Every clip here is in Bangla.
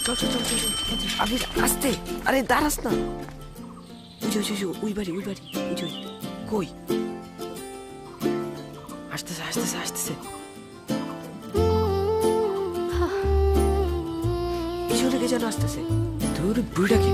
চল চল চল চল আবির আস্তে, আরে দাঁড়াস না। ওই বাড়ি কই? আসতেছে আসতেছে আসতেছে। পিছন থেকে যেন আসতেছে। তোর বুড়িটাকে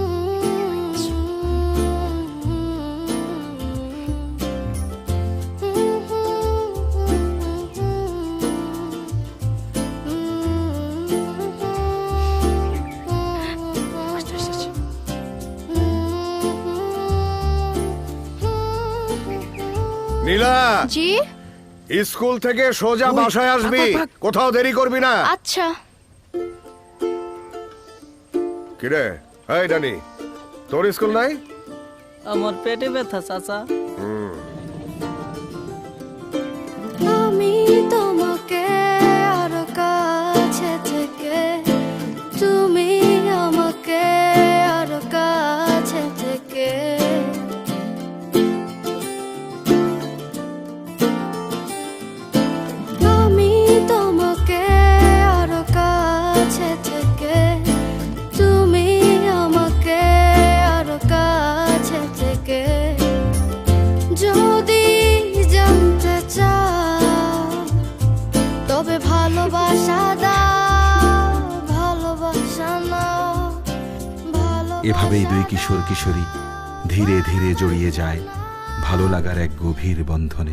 নীলা, জি স্কুল থেকে সোজা বাসায় আসবি, কোথাও দেরি করবি না। আচ্ছা। কিরে, এই ডানি, তোর স্কুল নাই? আমার পেটে ব্যথা চাচা। আমি তোমাকে আরো কাছে থেকে, তুমি আমাকে আরো কাছে থেকে, আমি তোমাকে আরো কাছে থেকে, তুমি আমাকে আরো কাছে থেকে, যদি জানতে চাও তবে ভালোবাসা দাও, ভালোবাসা নাও। এভাবেই দুই কিশোর কিশোরী ধীরে ধীরে জড়িয়ে যায় ভালো লাগার এক গভীর বন্ধনে।